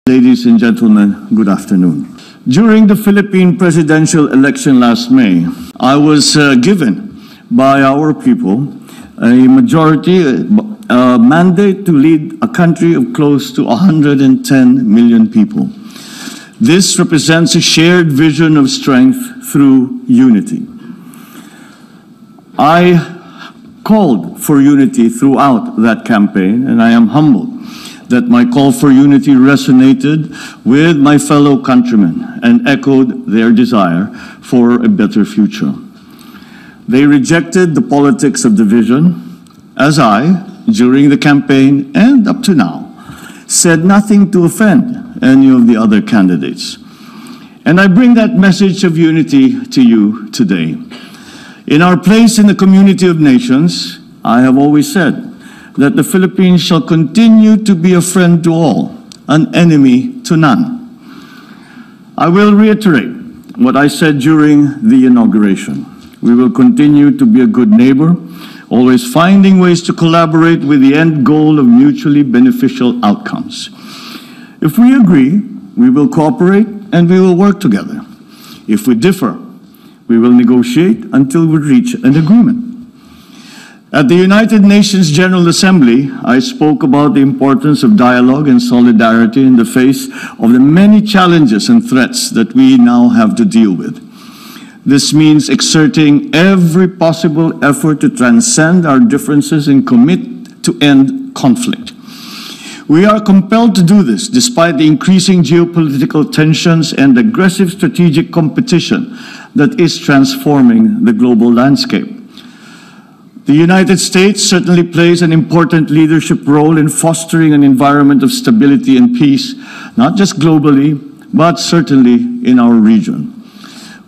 Ladies and gentlemen, good afternoon. During the Philippine presidential election last May, I was given by our people a majority mandate to lead a country of close to 110 million people. This represents a shared vision of strength through unity. I called for unity throughout that campaign, and I am humbled that my call for unity resonated with my fellow countrymen and echoed their desire for a better future. They rejected the politics of division, as I, during the campaign and up to now, said nothing to offend any of the other candidates. And I bring that message of unity to you today. In our place in the community of nations, I have always said that the Philippines shall continue to be a friend to all, an enemy to none. I will reiterate what I said during the inauguration. We will continue to be a good neighbor, always finding ways to collaborate with the end goal of mutually beneficial outcomes. If we agree, we will cooperate and we will work together. If we differ, we will negotiate until we reach an agreement. At the United Nations General Assembly, I spoke about the importance of dialogue and solidarity in the face of the many challenges and threats that we now have to deal with. This means exerting every possible effort to transcend our differences and commit to end conflict. We are compelled to do this despite the increasing geopolitical tensions and aggressive strategic competition that is transforming the global landscape. The United States certainly plays an important leadership role in fostering an environment of stability and peace, not just globally, but certainly in our region.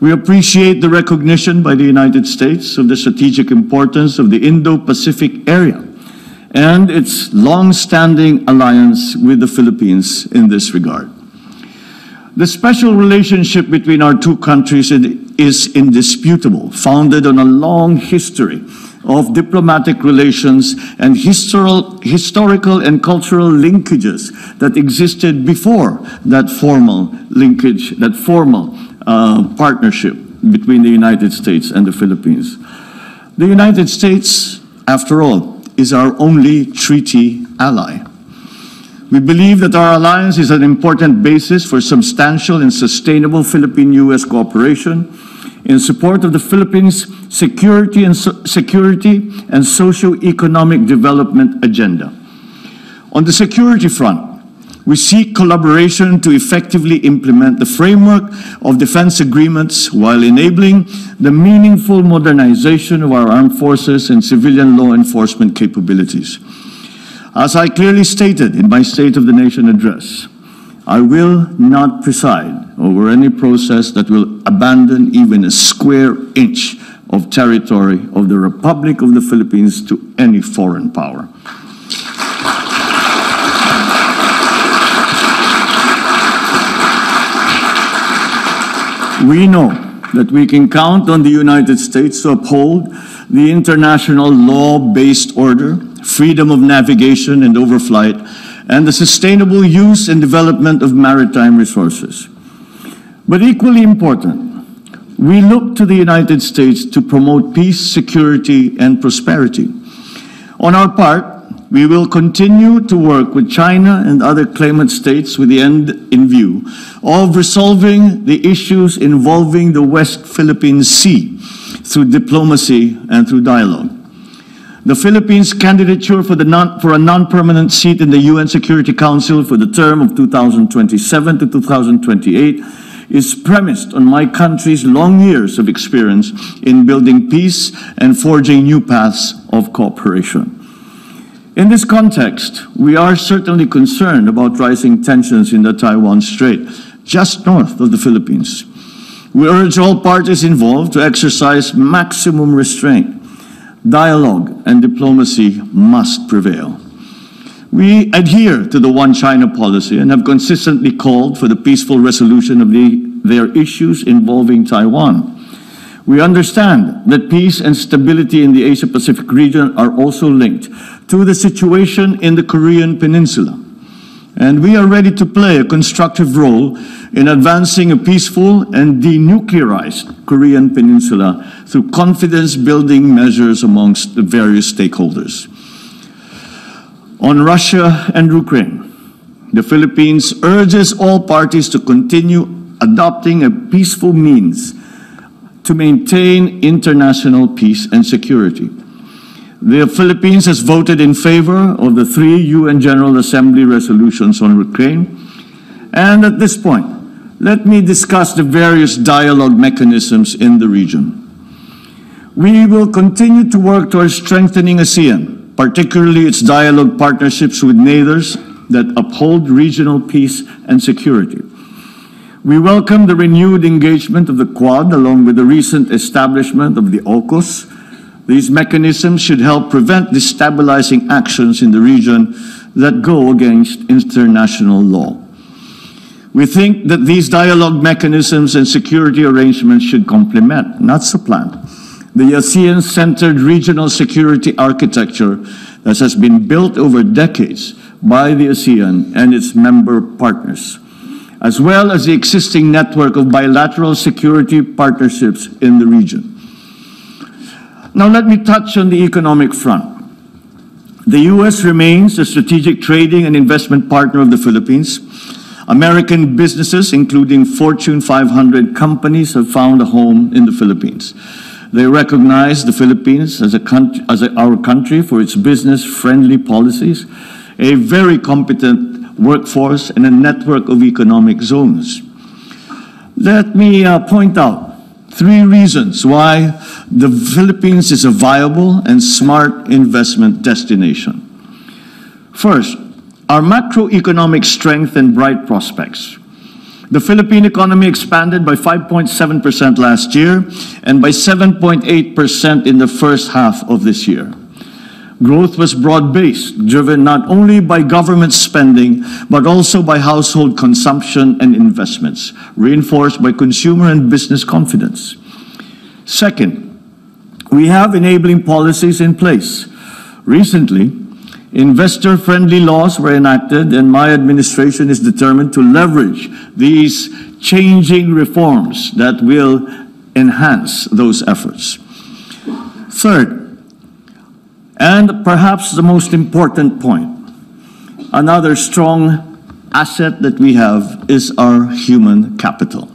We appreciate the recognition by the United States of the strategic importance of the Indo-Pacific area and its long-standing alliance with the Philippines in this regard. The special relationship between our two countries is indisputable, founded on a long history of diplomatic relations and historical and cultural linkages that existed before that formal linkage, that formal partnership between the United States and the Philippines. The United States, after all, is our only treaty ally. We believe that our alliance is an important basis for substantial and sustainable Philippine-U.S. cooperation in support of the Philippines' security and socio-economic development agenda. On the security front, we seek collaboration to effectively implement the framework of defense agreements while enabling the meaningful modernization of our armed forces and civilian law enforcement capabilities. As I clearly stated in my State of the Nation address, I will not preside over any process that will abandon even a square inch of territory of the Republic of the Philippines to any foreign power. We know that we can count on the United States to uphold the international law-based order, freedom of navigation and overflight, and the sustainable use and development of maritime resources. But equally important, we look to the United States to promote peace, security, and prosperity. On our part, we will continue to work with China and other claimant states with the end in view of resolving the issues involving the West Philippine Sea through diplomacy and through dialogue. The Philippines' candidature for a non-permanent seat in the UN Security Council for the term of 2027 to 2028 is premised on my country's long years of experience in building peace and forging new paths of cooperation. In this context, we are certainly concerned about rising tensions in the Taiwan Strait, just north of the Philippines. We urge all parties involved to exercise maximum restraint. Dialogue and diplomacy must prevail. We adhere to the One China policy and have consistently called for the peaceful resolution of their issues involving Taiwan. We understand that peace and stability in the Asia-Pacific region are also linked to the situation in the Korean Peninsula. And we are ready to play a constructive role in advancing a peaceful and denuclearized Korean Peninsula through confidence-building measures amongst the various stakeholders. On Russia and Ukraine, the Philippines urges all parties to continue adopting a peaceful means to maintain international peace and security. The Philippines has voted in favor of the 3 UN General Assembly resolutions on Ukraine. And at this point, let me discuss the various dialogue mechanisms in the region. We will continue to work towards strengthening ASEAN, particularly its dialogue partnerships with neighbors that uphold regional peace and security. We welcome the renewed engagement of the Quad along with the recent establishment of the AUKUS. These mechanisms should help prevent destabilizing actions in the region that go against international law. We think that these dialogue mechanisms and security arrangements should complement, not supplant, the ASEAN-centered regional security architecture that has been built over decades by the ASEAN and its member partners, as well as the existing network of bilateral security partnerships in the region. Now let me touch on the economic front. The U.S. remains a strategic trading and investment partner of the Philippines. American businesses, including Fortune 500 companies, have found a home in the Philippines. They recognize the Philippines as our country for its business-friendly policies, a very competent workforce, and a network of economic zones. Let me point out 3 reasons why the Philippines is a viable and smart investment destination. First, our macroeconomic strength and bright prospects. The Philippine economy expanded by 5.7% last year and by 7.8% in the first half of this year. Growth was broad-based, driven not only by government spending, but also by household consumption and investments, reinforced by consumer and business confidence. Second, we have enabling policies in place. Recently, investor-friendly laws were enacted, and my administration is determined to leverage these changing reforms that will enhance those efforts. Third, and perhaps the most important point, another strong asset that we have is our human capital.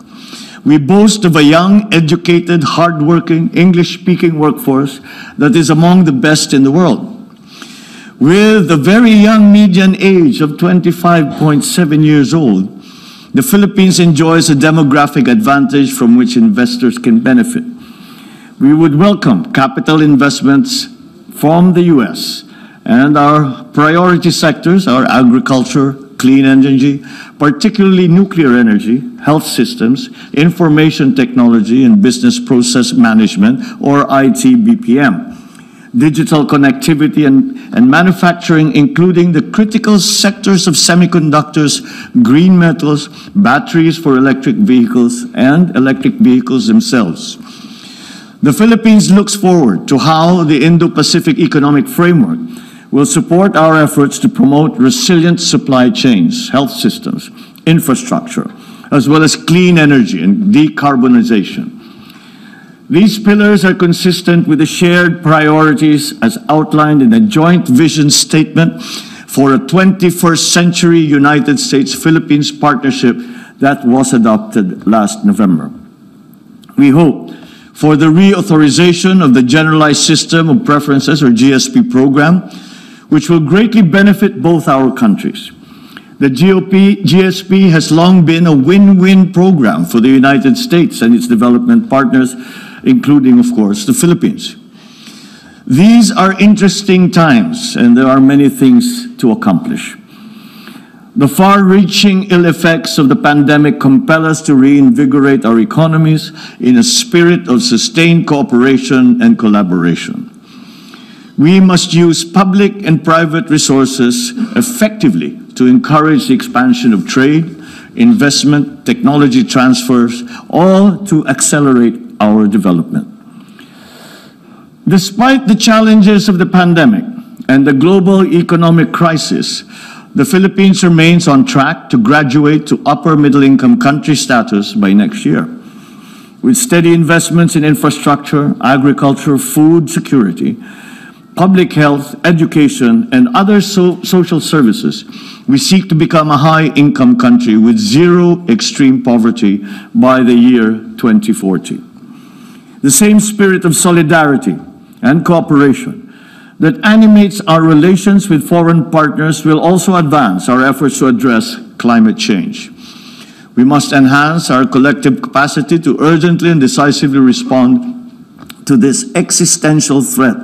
We boast of a young, educated, hardworking, English-speaking workforce that is among the best in the world. With a very young median age of 25.7 years old, the Philippines enjoys a demographic advantage from which investors can benefit. We would welcome capital investments from the U.S. and our priority sectors are agriculture, clean energy, particularly nuclear energy, health systems, information technology, and business process management, or IT BPM, digital connectivity and manufacturing, including the critical sectors of semiconductors, green metals, batteries for electric vehicles, and electric vehicles themselves. The Philippines looks forward to how the Indo-Pacific Economic Framework will support our efforts to promote resilient supply chains, health systems, infrastructure, as well as clean energy and decarbonization. These pillars are consistent with the shared priorities as outlined in a joint vision statement for a 21st century United States-Philippines partnership that was adopted last November. We hope for the reauthorization of the Generalized System of Preferences, or GSP program, which will greatly benefit both our countries. The GSP has long been a win-win program for the United States and its development partners, including, of course, the Philippines. These are interesting times, and there are many things to accomplish. The far-reaching ill effects of the pandemic compel us to reinvigorate our economies in a spirit of sustained cooperation and collaboration. We must use public and private resources effectively to encourage the expansion of trade, investment, technology transfers, all to accelerate our development. Despite the challenges of the pandemic and the global economic crisis, the Philippines remains on track to graduate to upper middle-income country status by next year. With steady investments in infrastructure, agriculture, food security, public health, education, and other social services, we seek to become a high-income country with zero extreme poverty by the year 2040. The same spirit of solidarity and cooperation that animates our relations with foreign partners will also advance our efforts to address climate change. We must enhance our collective capacity to urgently and decisively respond to this existential threat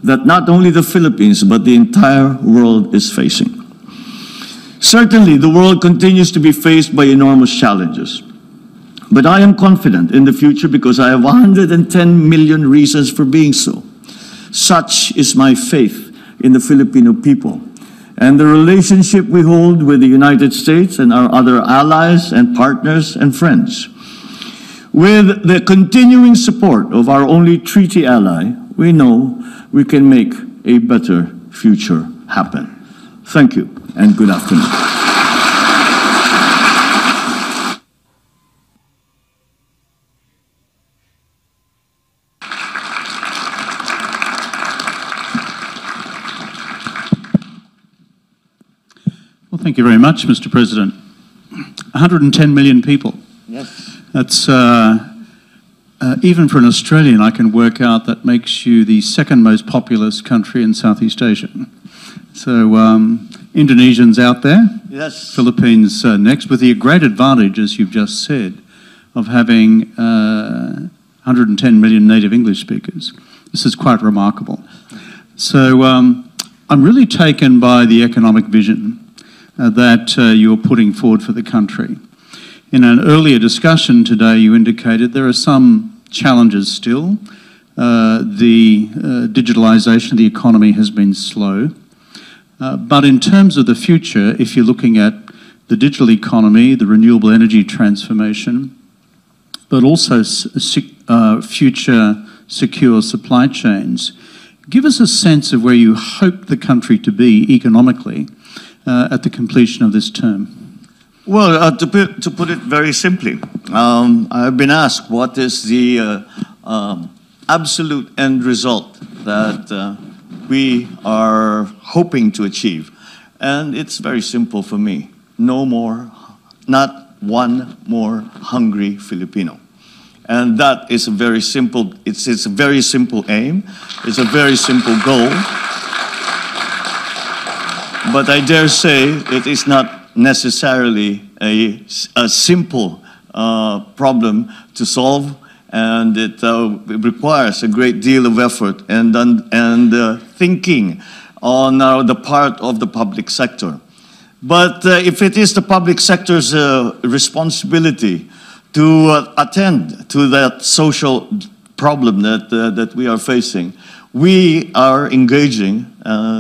that not only the Philippines but the entire world is facing. Certainly, the world continues to be faced by enormous challenges. But I am confident in the future because I have 110 million reasons for being so. Such is my faith in the Filipino people and the relationship we hold with the United States and our other allies and partners and friends. With the continuing support of our only treaty ally, we know we can make a better future happen. Thank you and good afternoon. Well, thank you very much, Mr. President. 110 million people. Yes. That's, even for an Australian, I can work out that makes you the second most populous country in Southeast Asia. So, Indonesians out there, yes. Philippines next, with the great advantage, as you've just said, of having 110 million native English speakers. This is quite remarkable. So, I'm really taken by the economic vision that you're putting forward for the country. In an earlier discussion today, you indicated there are some challenges still. The digitalisation of the economy has been slow. But in terms of the future, if you're looking at the digital economy, the renewable energy transformation, but also future secure supply chains, give us a sense of where you hope the country to be economically at the completion of this term. Well, to put it very simply, I've been asked what is the absolute end result that we are hoping to achieve. And it's very simple for me. No more, not one more hungry Filipino. And that is a very simple, it's a very simple aim. It's a very simple goal. But I dare say it is not necessarily a simple problem to solve, and it requires a great deal of effort and thinking on the part of the public sector. But if it is the public sector's responsibility to attend to that social problem that we are facing, we are engaging,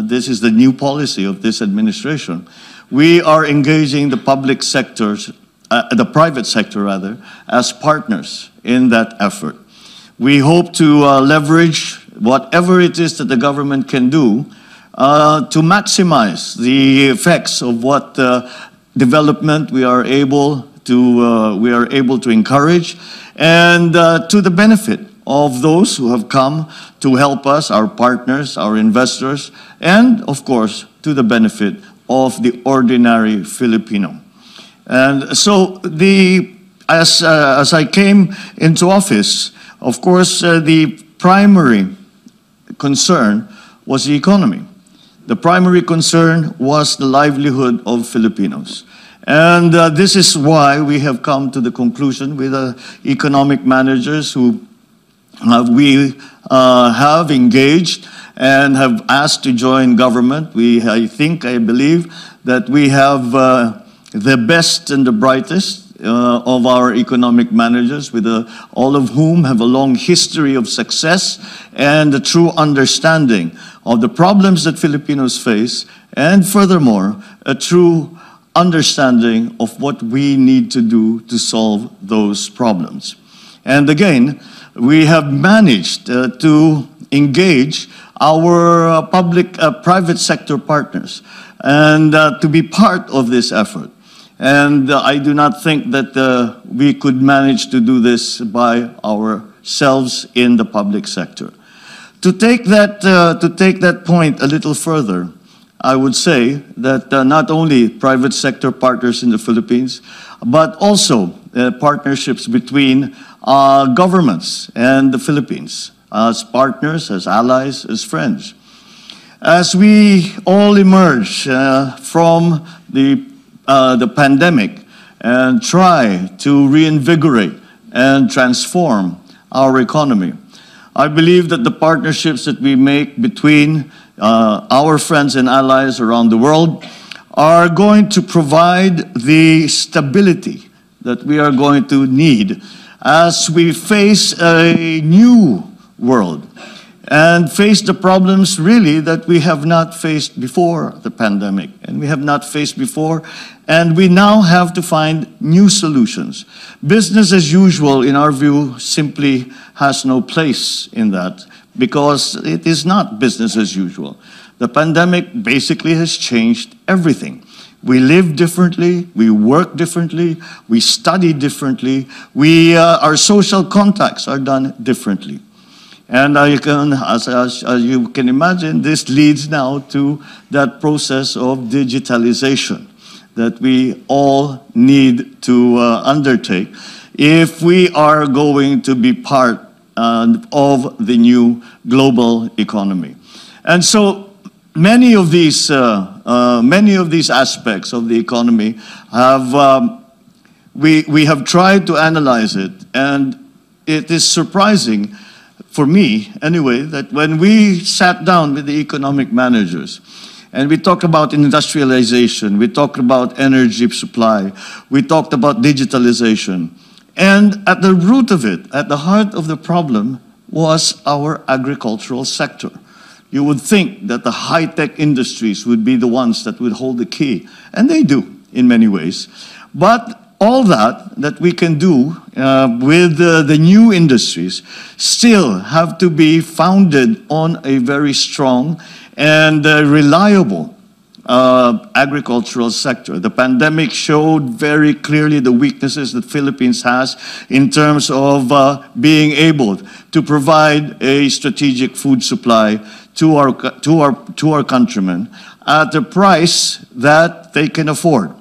this is the new policy of this administration, we are engaging the public sectors, the private sector rather, as partners in that effort. We hope to leverage whatever it is that the government can do to maximize the effects of what development we are able to encourage, and to the benefit of those who have come to help us, our partners, our investors, and of course to the benefit of the ordinary Filipino. And so as I came into office, of course, the primary concern was the economy. The primary concern was the livelihood of Filipinos. And this is why we have come to the conclusion with economic managers who we have engaged and have asked to join government. I believe that we have the best and the brightest of our economic managers, with all of whom have a long history of success and a true understanding of the problems that Filipinos face, and furthermore, a true understanding of what we need to do to solve those problems. And again, we have managed to engage our private sector partners. and to be part of this effort. And I do not think that we could manage to do this by ourselves in the public sector. To take that point a little further, I would say that not only private sector partners in the Philippines, but also partnerships between governments and the Philippines as partners, as allies, as friends. As we all emerge from the pandemic and try to reinvigorate and transform our economy, I believe that the partnerships that we make between our friends and allies around the world are going to provide the stability that we are going to need as we face a new world and face the problems really that we have not faced before the pandemic and we have not faced before, and we now have to find new solutions. Business as usual, in our view, simply has no place in that because it is not business as usual. The pandemic basically has changed everything. We live differently, we work differently, we study differently, our social contacts are done differently. And as you can imagine, this leads now to that process of digitalization that we all need to undertake if we are going to be part of the new global economy. And so many of these aspects of the economy have we have tried to analyze it, and it is surprising for me anyway that when we sat down with the economic managers and we talked about industrialization, we talked about energy supply, we talked about digitalization, and at the root of it, at the heart of the problem, was our agricultural sector. You would think that the high-tech industries would be the ones that would hold the key, and they do in many ways. But all that we can do with the new industries still have to be founded on a very strong and reliable agricultural sector. The pandemic showed very clearly the weaknesses that Philippines has in terms of being able to provide a strategic food supply to our countrymen at a price that they can afford.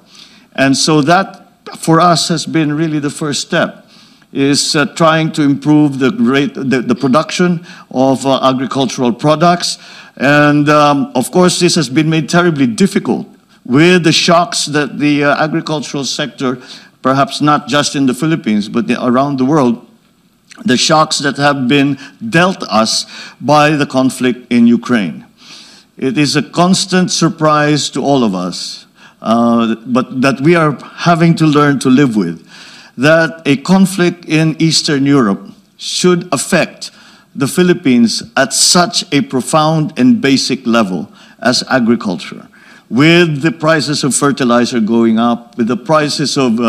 And so that, for us, has been really the first step, is trying to improve the production of agricultural products. And of course, this has been made terribly difficult with the shocks that the agricultural sector, perhaps not just in the Philippines, but around the world, the shocks that have been dealt us by the conflict in Ukraine. It is a constant surprise to all of us, but that we are having to learn to live with, that a conflict in Eastern Europe should affect the Philippines at such a profound and basic level as agriculture. With the prices of fertilizer going up, with the prices of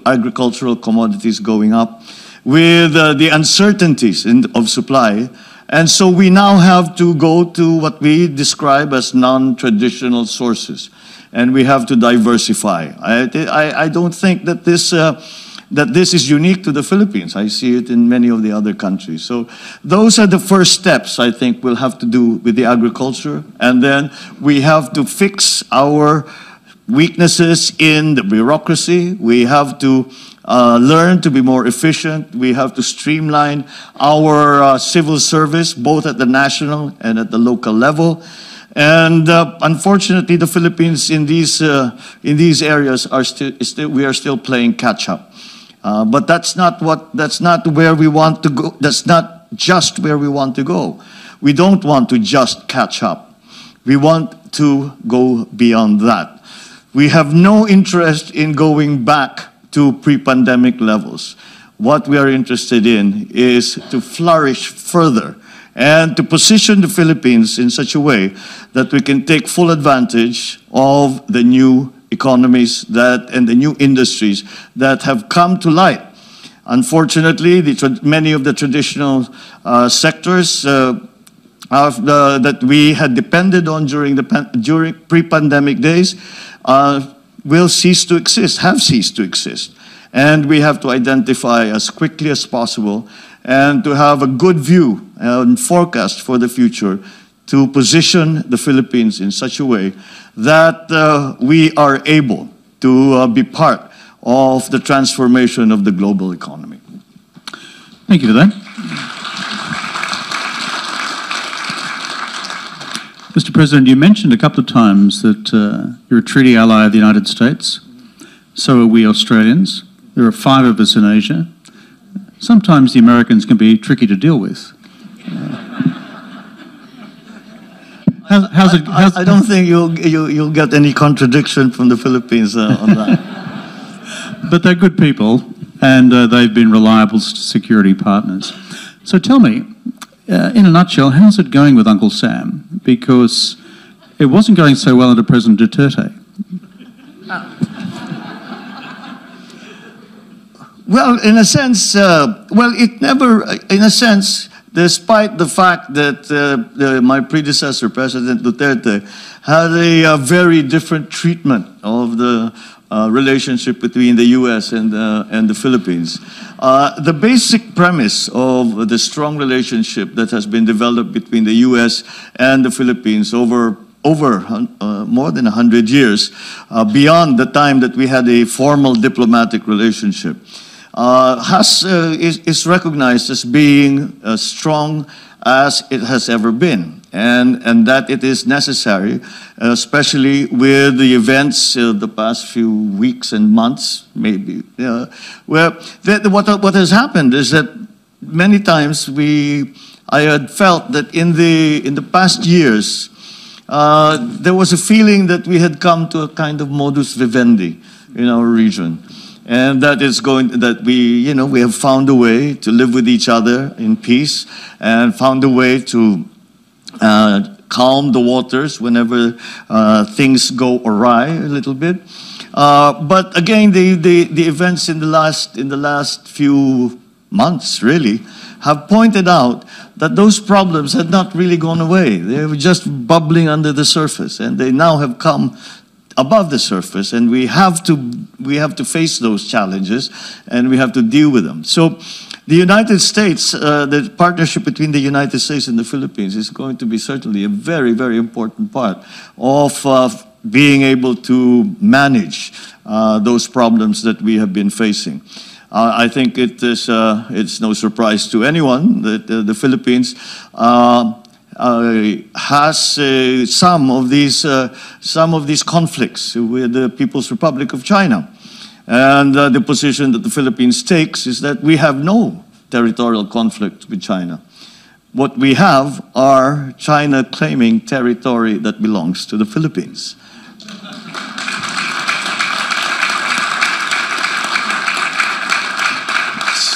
agricultural commodities going up, with the uncertainties of supply. And so we now have to go to what we describe as non-traditional sources. And we have to diversify. I don't think that this is unique to the Philippines. I see it in many of the other countries. So those are the first steps I think we'll have to do with the agriculture. And then we have to fix our weaknesses in the bureaucracy. We have to learn to be more efficient. We have to streamline our civil service, both at the national and at the local level. And unfortunately, the Philippines in these areas we are still playing catch up. But that's not where we want to go. That's not just where we want to go. We don't want to just catch up. We want to go beyond that. We have no interest in going back to pre-pandemic levels. What we are interested in is to flourish further and to position the Philippines in such a way that we can take full advantage of the new economies and the new industries that have come to light. Unfortunately, many of the traditional sectors that we had depended on during pre-pandemic days will cease to exist, have ceased to exist. And we have to identify as quickly as possible and to have a good view and forecast for the future to position the Philippines in such a way that we are able to be part of the transformation of the global economy. Thank you for that. Mr. President, you mentioned a couple of times that you're a treaty ally of the United States. So are we Australians. There are 5 of us in Asia. Sometimes the Americans can be tricky to deal with. I don't think you'll get any contradiction from the Philippines on that. But they're good people, and they've been reliable security partners. So tell me, in a nutshell, how's it going with Uncle Sam? Because it wasn't going so well under President Duterte. Well, in a sense, despite the fact that my predecessor, President Duterte, had a very different treatment of the relationship between the U.S. and the Philippines. The basic premise of the strong relationship that has been developed between the U.S. and the Philippines over more than 100 years, beyond the time that we had a formal diplomatic relationship, is recognized as being as strong as it has ever been, and that it is necessary, especially with the events of the past few weeks and months, maybe, where what has happened is that many times I had felt that in the past years there was a feeling that we had come to a kind of modus vivendi in our region. And that we have found a way to live with each other in peace and found a way to calm the waters whenever things go awry a little bit. But again, the events in the last few months really have pointed out that those problems had not really gone away. They were just bubbling under the surface, and they now have come above the surface, and we have to face those challenges, and we have to deal with them. So the United States, the partnership between the United States and the Philippines is going to be certainly a very, very important part of being able to manage those problems that we have been facing. I think it's no surprise to anyone that the Philippines has some of these conflicts with the People's Republic of China, and the position that the Philippines takes is that we have no territorial conflict with China. What we have are China claiming territory that belongs to the Philippines.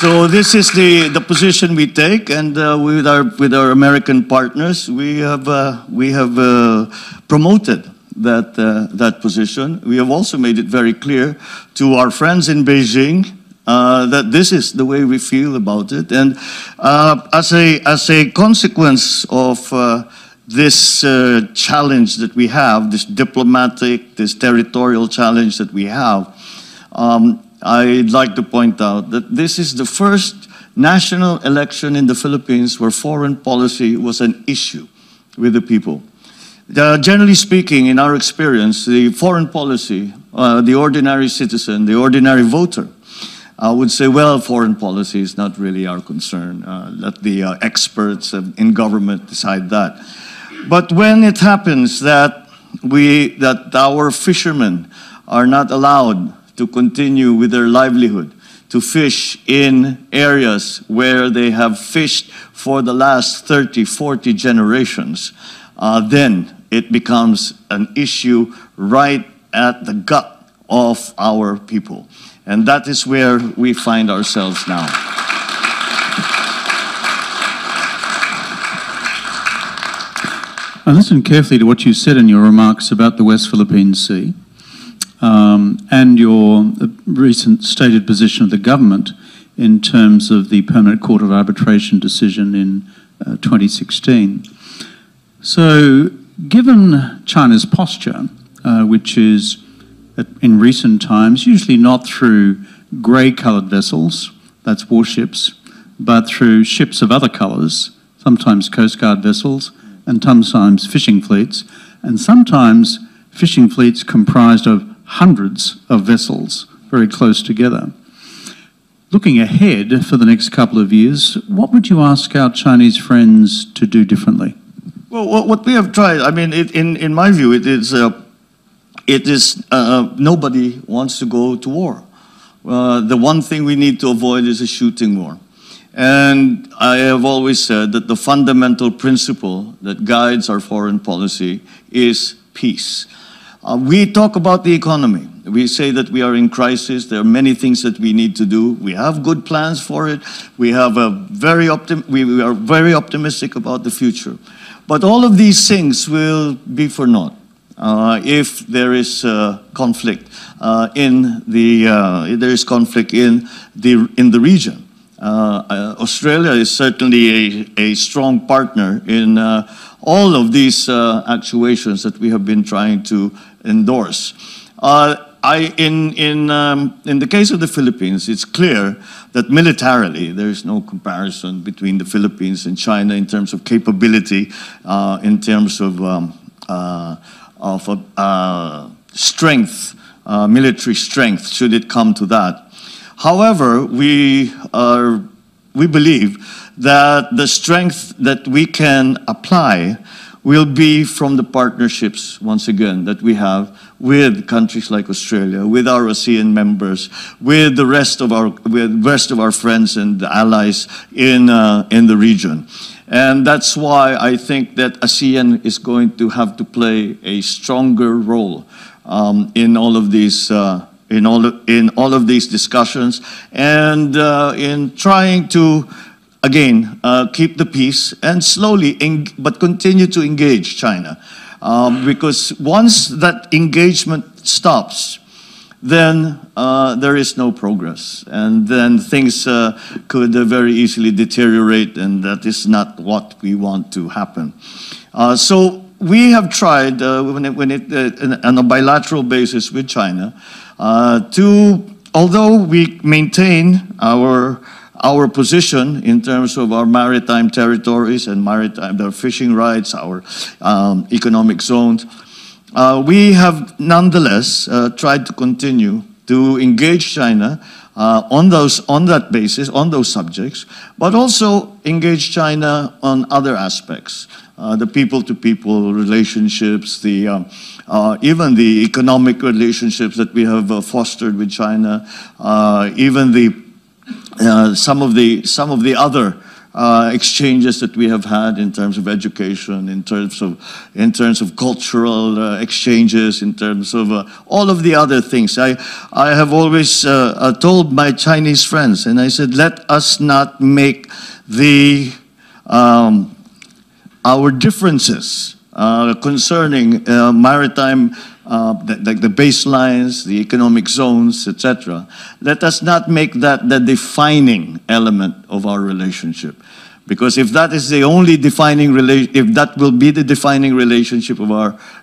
So this is the position we take, and with our American partners, we have promoted that position. We have also made it very clear to our friends in Beijing that this is the way we feel about it, and as a consequence of this challenge that we have, this territorial challenge that we have. I'd like to point out that this is the first national election in the Philippines where foreign policy was an issue with the people. Generally speaking, in our experience, the foreign policy, the ordinary citizen, the ordinary voter, would say, well, foreign policy is not really our concern. Let the experts in government decide that. But when it happens that our fishermen are not allowed to continue with their livelihood, to fish in areas where they have fished for the last 30, 40 generations, then it becomes an issue right at the gut of our people. And that is where we find ourselves now. I listened carefully to what you said in your remarks about the West Philippine Sea. And your recent stated position of the government in terms of the Permanent Court of Arbitration decision in 2016. So, given China's posture, which is in recent times usually not through grey-coloured vessels, that's warships, but through ships of other colours, sometimes Coast Guard vessels, and sometimes fishing fleets, and sometimes fishing fleets comprised of hundreds of vessels very close together. Looking ahead for the next couple of years, what would you ask our Chinese friends to do differently? Well, what we have tried, I mean, in my view, nobody wants to go to war. The one thing we need to avoid is a shooting war. And I have always said that the fundamental principle that guides our foreign policy is peace. We talk about the economy. We say that we are in crisis. There are many things that we need to do. We have good plans for it. We are very optimistic about the future. But all of these things will be for naught if there is conflict in the region. Australia is certainly a strong partner in all of these actuations that we have been trying to endorse. In the case of the Philippines, it's clear that militarily there is no comparison between the Philippines and China in terms of capability, in terms of strength, military strength, should it come to that. However, we believe that the strength that we can apply will be from the partnerships, once again, that we have with countries like Australia, with our ASEAN members, with the rest of our friends and allies in the region. And that's why I think that ASEAN is going to have to play a stronger role in all of these discussions, and in trying to, again, keep the peace and slowly, but continue to engage China. Because once that engagement stops, then there is no progress. And then things could very easily deteriorate, and that is not what we want to happen. So we have tried, on a bilateral basis with China, although we maintain our position in terms of our maritime territories and their fishing rights, our economic zones, we have nonetheless tried to continue to engage China on that basis, on those subjects, but also engage China on other aspects, the people-to-people relationships, even the economic relationships that we have fostered with China, even some of the other exchanges that we have had in terms of education, in terms of cultural exchanges, in terms of all of the other things. I have always told my Chinese friends, and I said, let us not make our differences concerning maritime, like the baselines, the economic zones, etc. Let us not make that the defining element of our relationship. Because if that is the only defining if that will be the defining relationship of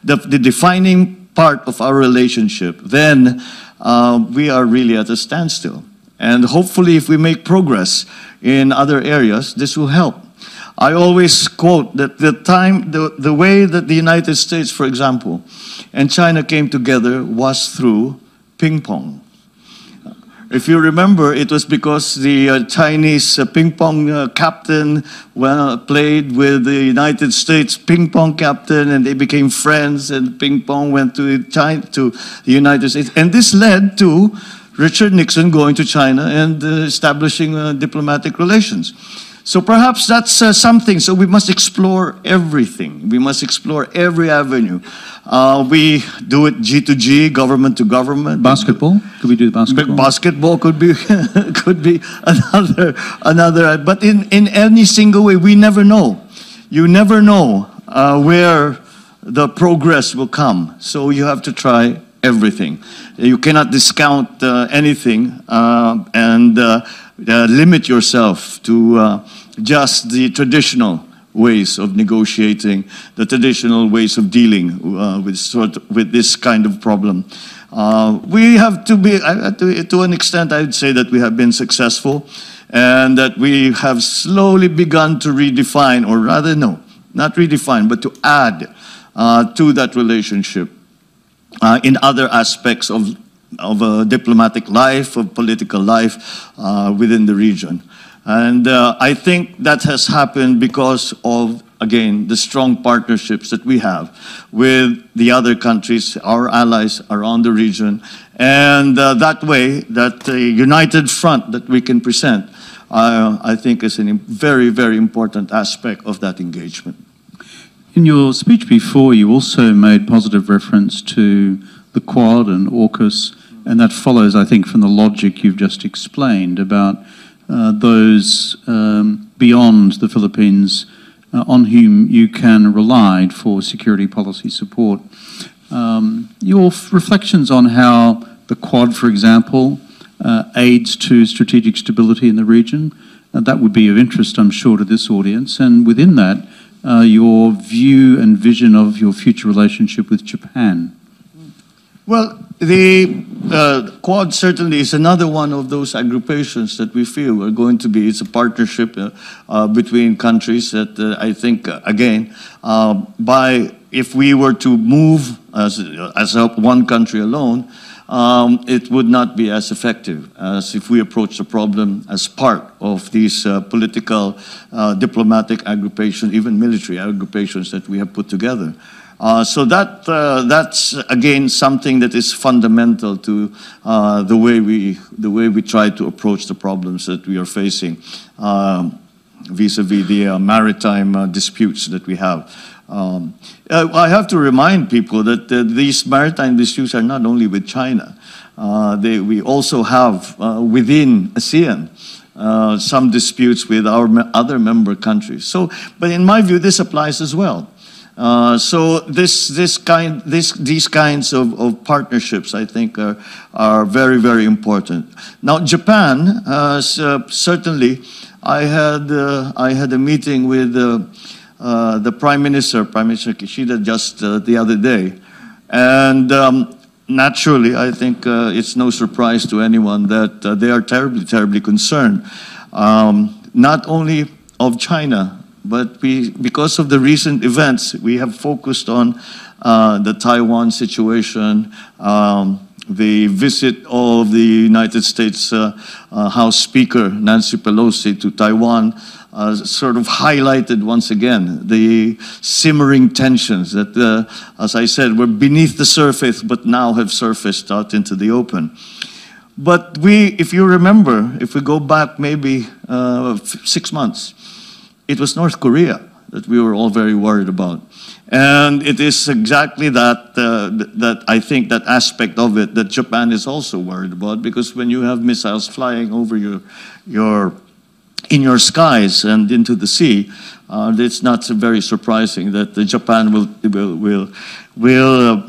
the defining part of our relationship, then we are really at a standstill. And hopefully if we make progress in other areas, this will help. I always quote that the way that the United States, for example, and China came together was through ping pong. If you remember, it was because the Chinese ping pong captain played with the United States ping pong captain, and they became friends, and ping pong went to the United States. And this led to Richard Nixon going to China and establishing diplomatic relations. So perhaps that's something. So we must explore everything. We must explore every avenue. We do it G to G, government to government. Basketball? Could we do basketball? Basketball could be could be another. But in any single way, we never know. You never know where the progress will come. So you have to try everything. You cannot discount anything and limit yourself to just the traditional ways of negotiating, the traditional ways of dealing with this kind of problem. We have to be, to an extent, I would say that we have been successful, and that we have slowly begun to redefine, or rather, no, not redefine, but to add to that relationship in other aspects of diplomatic life, of political life within the region. And I think that has happened because of, again, the strong partnerships that we have with the other countries, our allies around the region. And that way, that united front that we can present, I think is a very, very important aspect of that engagement. In your speech before, you also made positive reference to the Quad and AUKUS, and that follows, I think, from the logic you've just explained about those beyond the Philippines on whom you can rely for security policy support. Your reflections on how the Quad, for example, aids to strategic stability in the region, that would be of interest, I'm sure, to this audience. And within that, your view and vision of your future relationship with Japan. Well, the Quad certainly is another one of those agrupations that we feel are going to be, it's a partnership between countries that I think, again, if we were to move as one country alone, it would not be as effective as if we approach the problem as part of these political, diplomatic agrupations, even military agrupations that we have put together. So that's again something that is fundamental to the way we try to approach the problems that we are facing vis-a-vis the maritime disputes that we have. I have to remind people that these maritime disputes are not only with China. We also have within ASEAN some disputes with our other member countries. So, but in my view, this applies as well. So these kinds of partnerships, I think, are very, very important. Now, Japan, certainly, I had a meeting with the Prime Minister Kishida, just the other day, and naturally, I think it's no surprise to anyone that they are terribly, terribly concerned, not only of China. But because of the recent events, we have focused on the Taiwan situation, the visit of the United States House Speaker Nancy Pelosi to Taiwan, sort of highlighted once again the simmering tensions that, as I said, were beneath the surface, but now have surfaced out into the open. But if you remember, if we go back maybe 6 months, it was North Korea that we were all very worried about. And it is exactly that, that I think that aspect of it that Japan is also worried about, because when you have missiles flying over in your skies and into the sea, it's not very surprising that Japan will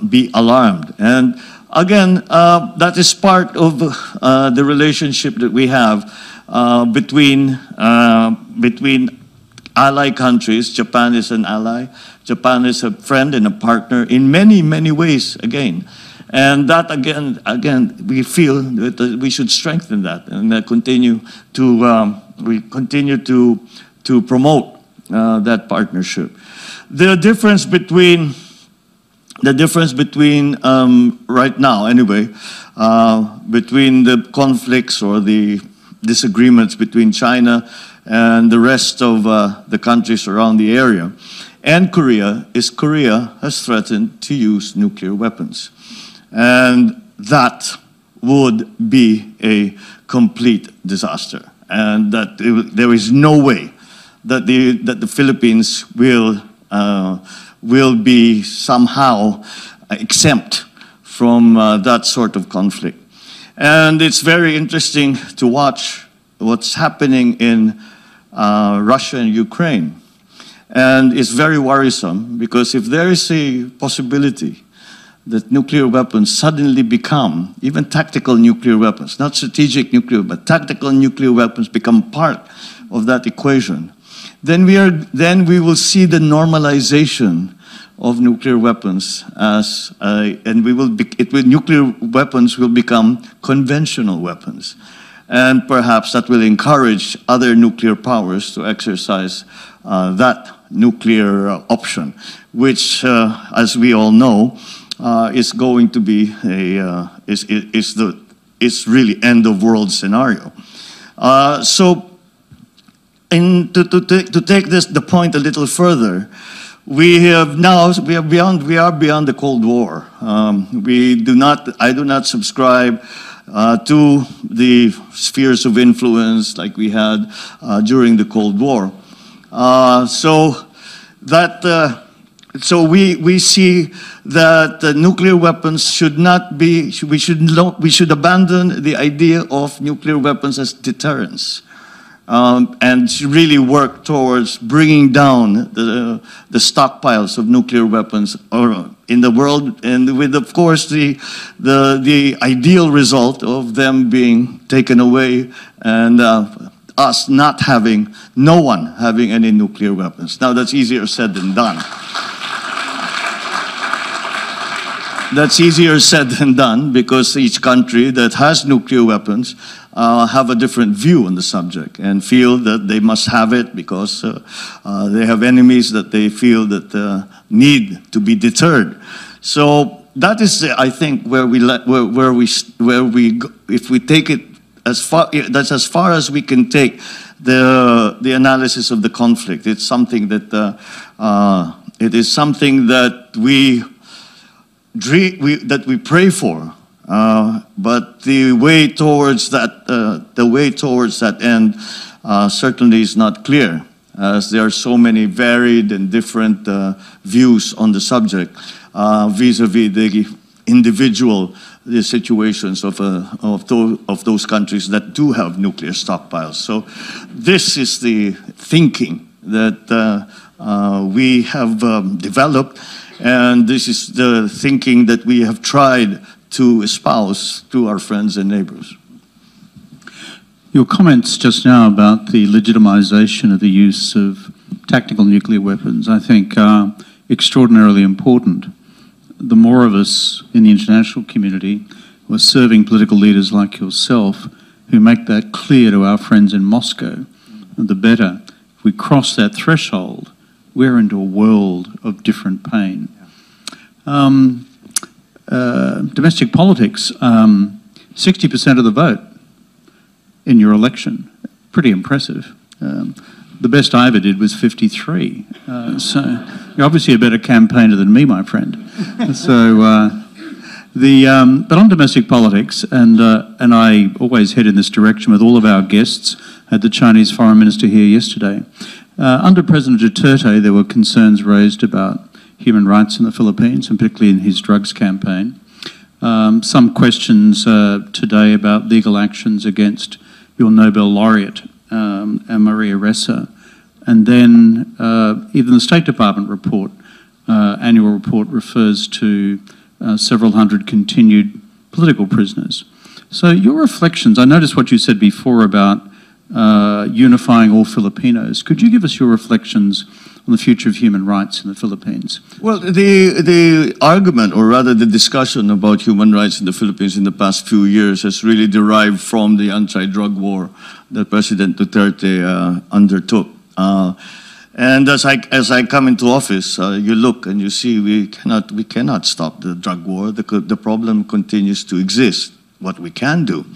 be alarmed. And again, that is part of the relationship that we have between ally countries. Japan is an ally. Japan is a friend and a partner in many, many ways, again. And that, again, we feel that we should strengthen that and continue to promote that partnership. The difference between right now, anyway, between the conflicts or the disagreements between China and the rest of the countries around the area, and Korea has threatened to use nuclear weapons. And that would be a complete disaster. And that there is no way that the Philippines will be somehow exempt from that sort of conflict. And it's very interesting to watch what's happening in Russia and Ukraine. And it's very worrisome, because if there is a possibility that nuclear weapons suddenly become, even tactical nuclear weapons, not strategic nuclear, but tactical nuclear weapons become part of that equation, then we will see the normalization of nuclear weapons nuclear weapons will become conventional weapons. And perhaps that will encourage other nuclear powers to exercise that nuclear option, which, as we all know, is going to be is really end of world scenario. So, to take the point a little further, we are beyond the Cold War. I do not subscribe to the spheres of influence like we had during the Cold War. So we see that nuclear weapons should not be. We should abandon the idea of nuclear weapons as deterrence, and really work towards bringing down the stockpiles of nuclear weapons in the world, and with, of course, the ideal result of them being taken away and no one having any nuclear weapons. Now, that's easier said than done. That's easier said than done because each country that has nuclear weapons have a different view on the subject and feel that they must have it because they have enemies that they feel that need to be deterred. So that is, I think, where we go, if we take it that's as far as we can take the analysis of the conflict. It's something that it is something that we pray for, but the way towards that end certainly is not clear, as there are so many varied and different views on the subject vis-a-vis the individual situations of those countries that do have nuclear stockpiles. So this is the thinking that we have developed. And this is the thinking that we have tried to espouse to our friends and neighbors. Your comments just now about the legitimization of the use of tactical nuclear weapons, I think, are extraordinarily important. The more of us in the international community who are serving political leaders like yourself who make that clear to our friends in Moscow, the better. If we cross that threshold, we're into a world of different pain. Domestic politics, 60% of the vote in your election, pretty impressive. The best I ever did was 53. So you're obviously a better campaigner than me, my friend. But on domestic politics, and I always head in this direction with all of our guests. Had the Chinese Foreign Minister here yesterday. Under President Duterte, there were concerns raised about human rights in the Philippines, and particularly in his drugs campaign. Some questions today about legal actions against your Nobel laureate, Maria Ressa. And then even the State Department report, annual report, refers to several hundred continued political prisoners. So your reflections, I noticed what you said before about unifying all Filipinos. Could you give us your reflections on the future of human rights in the Philippines? Well, the argument, or rather the discussion about human rights in the Philippines in the past few years has really derived from the anti-drug war that President Duterte undertook. And as I come into office, you look and you see we cannot stop the drug war. The problem continues to exist. What we can do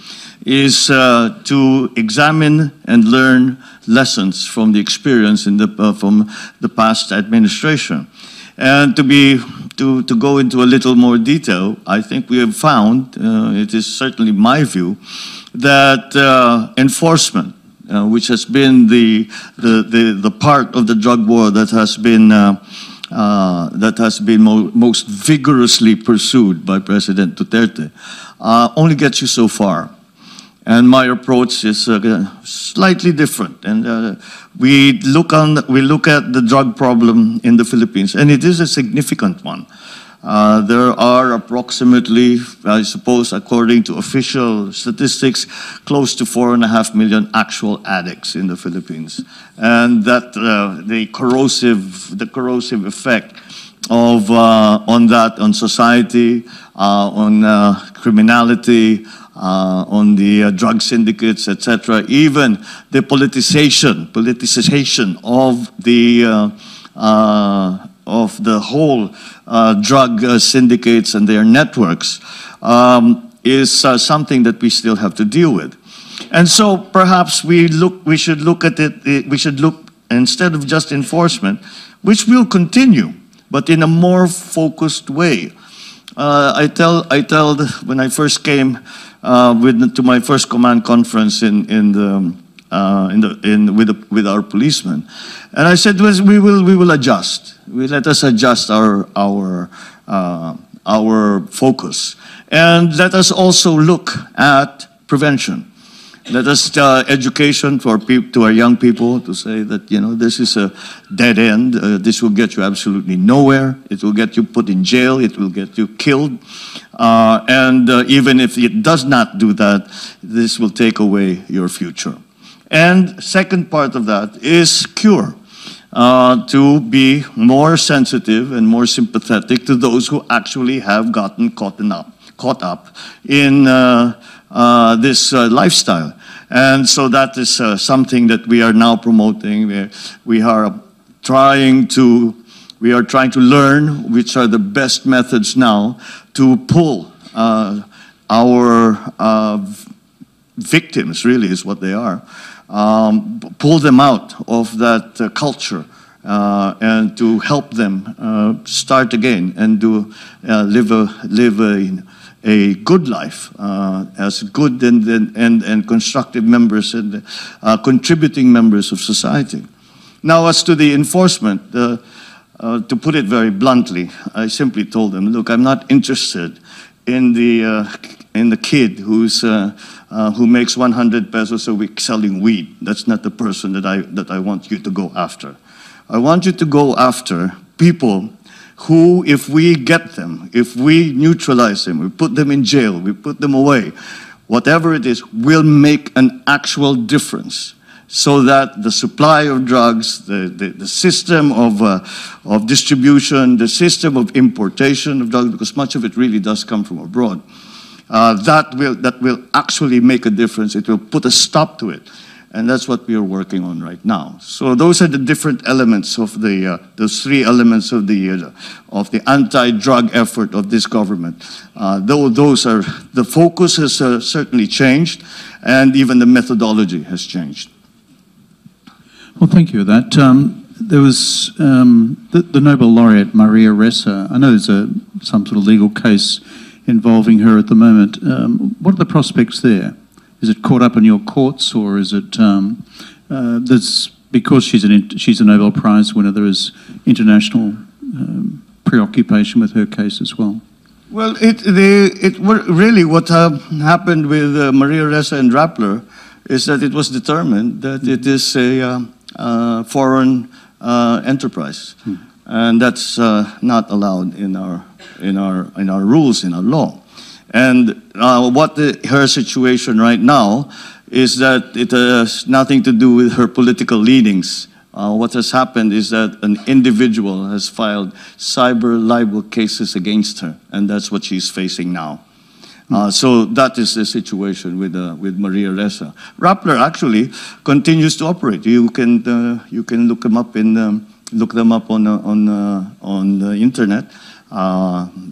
is to examine and learn lessons from the experience from the past administration. And to go into a little more detail, I think we have found, it is certainly my view, that enforcement, which has been the part of the drug war that has been most vigorously pursued by President Duterte, only gets you so far. And my approach is slightly different. And we look at the drug problem in the Philippines, and it is a significant one. There are approximately, I suppose, according to official statistics, close to 4.5 million actual addicts in the Philippines, and that the corrosive effect of on society, on criminality, on the drug syndicates, etc. Even the politicization of the whole drug syndicates and their networks is something that we still have to deal with. And so perhaps we should look at it, we should look, instead of just enforcement, which will continue, but in a more focused way. I tell when I first came to my first command conference with our policemen, and I said, we will adjust. Let us adjust our focus, and let us also look at prevention. Let us education to our young people, to say that, you know, this is a dead end. This will get you absolutely nowhere. It will get you put in jail. It will get you killed. And even if it does not do that, this will take away your future. And second part of that is cure. To be more sensitive and more sympathetic to those who actually have gotten caught up in this lifestyle. And so that is something that we are now promoting. We are trying to learn which are the best methods now to pull our victims, really is what they are, pull them out of that culture and to help them start again and to live a good life as good and constructive members and contributing members of society. Now, as to the enforcement, to put it very bluntly, I simply told them, look, I'm not interested in the kid who makes 100 pesos a week selling weed. That's not the person that I want you to go after. I want you to go after people who, if we get them, if we neutralize them, we put them in jail, we put them away, whatever it is, will make an actual difference, so that the supply of drugs, the system of distribution, the system of importation of drugs, because much of it really does come from abroad, that will actually make a difference. It will put a stop to it. And that's what we are working on right now. So those are the different elements of those three elements of the anti-drug effort of this government. Those are, the focus has certainly changed, and even the methodology has changed. Well, thank you for that. There was the Nobel laureate Maria Ressa. I know there's some sort of legal case involving her at the moment. What are the prospects there? Is it caught up in your courts, or is it because she's a Nobel Prize winner, there is international preoccupation with her case as well? Well, really what happened with Maria Ressa and Rappler is that it was determined that it is a foreign enterprise, and that's not allowed in our rules, in our law. And her situation right now is that it has nothing to do with her political leanings. What has happened is that an individual has filed cyber libel cases against her, and that's what she's facing now. So that is the situation with Maria Ressa. Rappler actually continues to operate. You can look them up on the internet.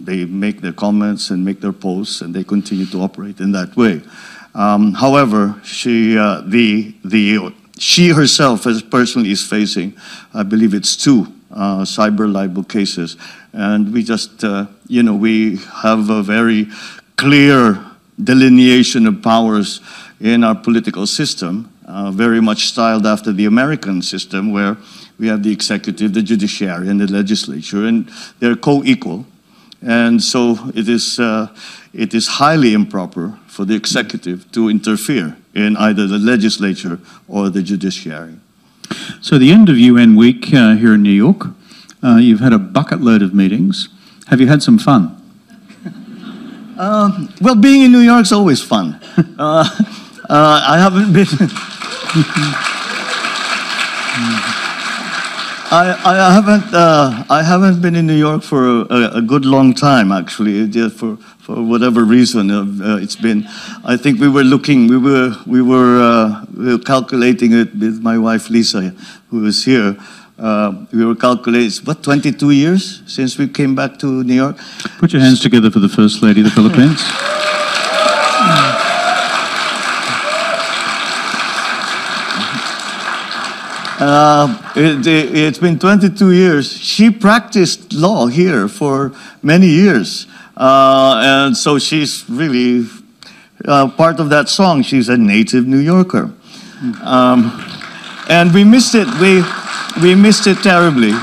They make their comments and make their posts, and they continue to operate in that way. However, she herself personally is facing, I believe it's 2 cyber libel cases, and we just, we have a very clear delineation of powers in our political system, very much styled after the American system, where we have the executive, the judiciary, and the legislature, and they're co-equal. And so it is highly improper for the executive to interfere in either the legislature or the judiciary. So the end of UN week here in New York, you've had a bucket load of meetings. Have you had some fun? Well, being in New York is always fun. I haven't been. I haven't been in New York for a good long time, actually. Just for whatever reason, it's been. I think we were looking. We were calculating it with my wife Lisa, who is here. We were calculating, what, 22 years since we came back to New York? Put your hands together for the First Lady of the Philippines. It's been 22 years. She practiced law here for many years. And so she's really part of that song. She's a native New Yorker. And we missed it. We missed it terribly.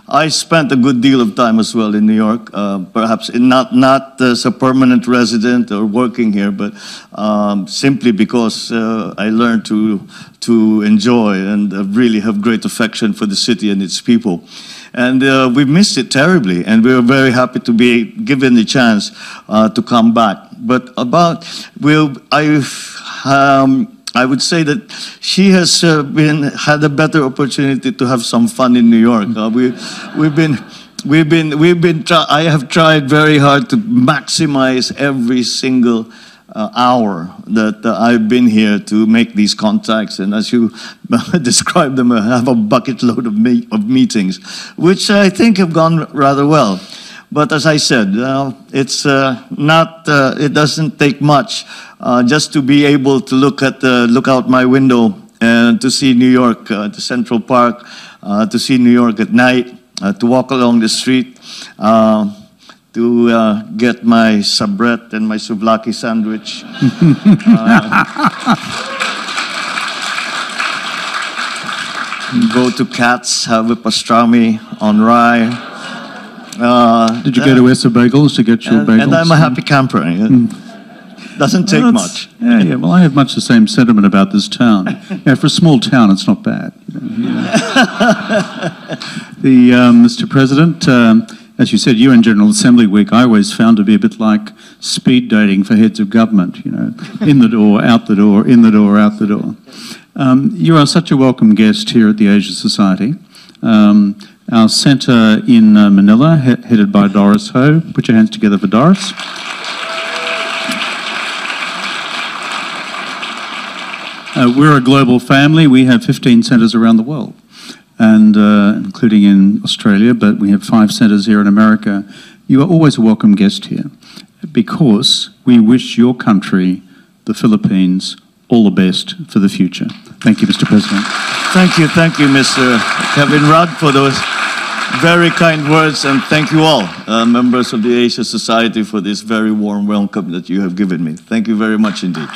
I spent a good deal of time as well in New York, perhaps not as a permanent resident or working here, but simply because I learned to enjoy and really have great affection for the city and its people. And we missed it terribly, and we were very happy to be given the chance to come back. But I would say that she has had a better opportunity to have some fun in New York. I have tried very hard to maximize every single hour that I've been here to make these contacts, and as you described them, I have a bucket load of meetings, which I think have gone rather well. But as I said, it's it doesn't take much just to be able to look out my window and to see New York, to Central Park, to see New York at night, to walk along the street, to get my sabret and my souvlaki sandwich. Go to Katz, have a pastrami on rye. Did you go to Essa Bagels to get your bagels? And I'm a happy camper. Doesn't take much. Yeah, well, I have much the same sentiment about this town. Yeah, for a small town, it's not bad. Mr. President, as you said, UN General Assembly Week, I always found to be a bit like speed dating for heads of government, you know, in the door, out the door, in the door, out the door. You are such a welcome guest here at the Asia Society. Our centre in Manila, headed by Doris Ho. Put your hands together for Doris. We're a global family. We have 15 centres around the world, and including in Australia, but we have 5 centres here in America. You are always a welcome guest here because we wish your country, the Philippines, all the best for the future. Thank you, Mr. President. Thank you, Mr. Kevin Rudd, for those very kind words, and thank you all, members of the Asia Society, for this very warm welcome that you have given me. Thank you very much indeed.